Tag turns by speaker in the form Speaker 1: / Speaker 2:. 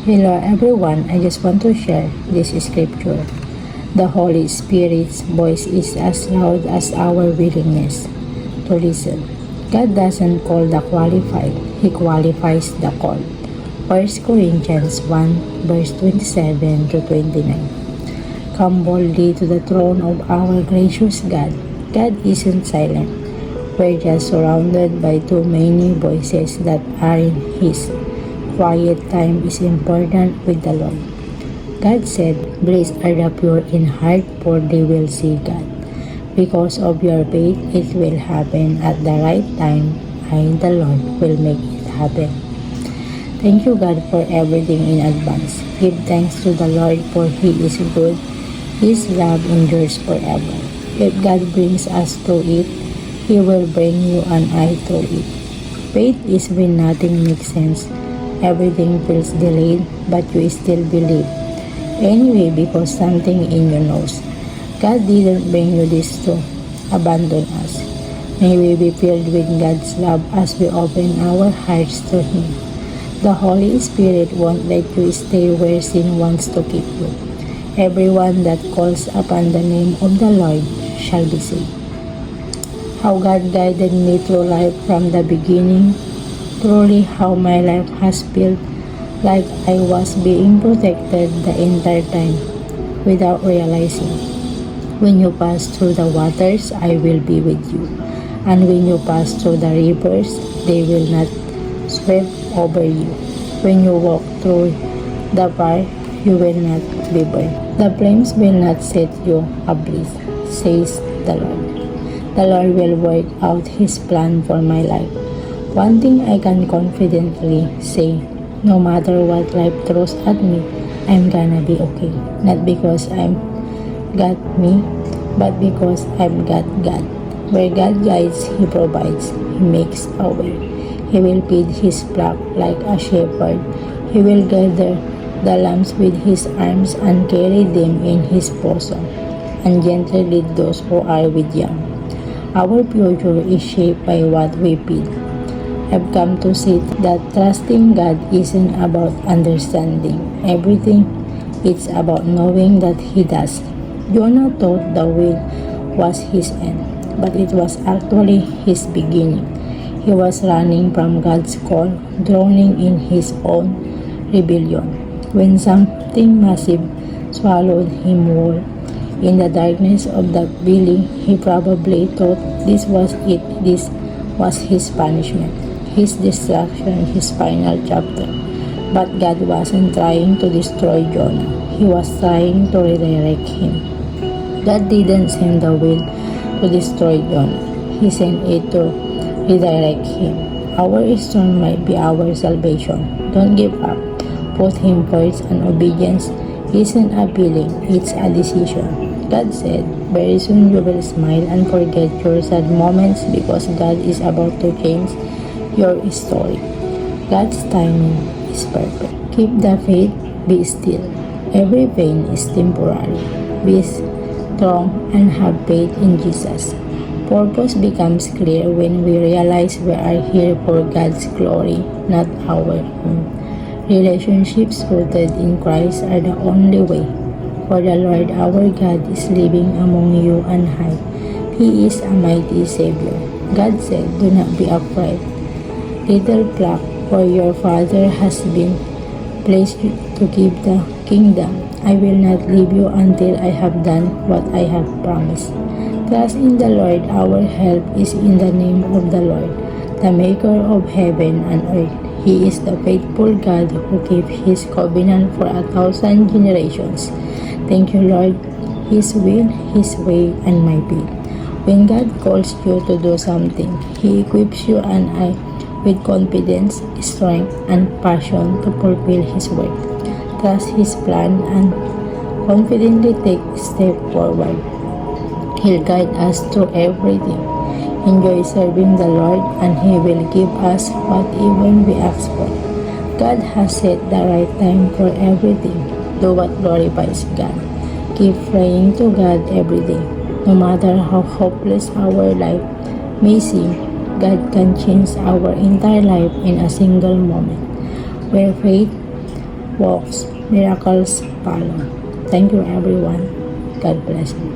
Speaker 1: Hello everyone, I just want to share this scripture. The Holy Spirit's voice is as loud as our willingness to listen. God doesn't call the qualified, He qualifies the called. 1 Corinthians 1 verse 27 to 29. Come boldly to the throne of our gracious God. God isn't silent. We're just surrounded by too many voices that aren't His. Quiet time is important with the Lord. God said, "Blessed are the pure in heart, for they will see God." Because of your faith, it will happen at the right time. I, the Lord, will make it happen. Thank you, God, for everything in advance. Give thanks to the Lord, for He is good. His love endures forever. If God brings us through it, He will bring you and I through it. Faith is when nothing makes sense. Everything feels delayed, but you still believe. Anyway, because something in you knows. God didn't bring you this to abandon us. May we be filled with God's love as we open our hearts to Him. The Holy Spirit won't let you stay where sin wants to keep you. Everyone that calls upon the name of the Lord shall be saved. How God guided me through life from the beginning. Truly, how my life has felt like I was being protected the entire time without realizing. When you pass through the waters, I will be with you. And when you pass through the rivers, they will not sweep over you. When you walk through the fire, you will not be burned. The flames will not set you ablaze, says the Lord. The Lord will work out His plan for my life. One thing I can confidently say, no matter what life throws at me, I'm gonna be okay. Not because I'm got me, but because I've got God. Where God guides, He provides. He makes a way. He will feed His flock like a shepherd. He will gather the lambs with His arms and carry them in His bosom, and gently lead those who are with young. Our future is shaped by what we feed. I've come to see that trusting God isn't about understanding everything. It's about knowing that He does. Jonah thought the whale was his end, but it was actually his beginning. He was running from God's call, drowning in his own rebellion. When something massive swallowed him whole, in the darkness of the valley, he probably thought this was it. This was his punishment, his destruction, his final chapter. But God wasn't trying to destroy Jonah. He was trying to redirect him. God didn't send the whale to destroy Jonah. He sent it to redirect him. Our storm might be our salvation. Don't give up. Put Him first, and obedience isn't a feeling, it's a decision. God said, very soon you will smile and forget your sad moments because God is about to change your story. God's timing is perfect. Keep the faith, be still. Every pain is temporary. Be strong and have faith in Jesus. Purpose becomes clear when we realize we are here for God's glory, not our own. Relationships rooted in Christ are the only way. For the Lord our God is living among you and high. He is a mighty Savior. God said, do not be afraid, little flock, for your Father has been placed to give the kingdom. I will not leave you until I have done what I have promised. Trust in the Lord. Our help is in the name of the Lord, the maker of heaven and earth. He is the faithful God who keeps His covenant for 1,000 generations. Thank you, Lord. His will, His way, and my faith. When God calls you to do something, He equips you and I with confidence, strength, and passion to fulfill His work. Trust His plan and confidently take a step forward. He'll guide us through everything. Enjoy serving the Lord, and He will give us whatever we ask for. God has set the right time for everything. Do what glorifies God. Keep praying to God every day. No matter how hopeless our life may seem, God can change our entire life in a single moment. Where faith walks, miracles follow. Thank you everyone. God bless you.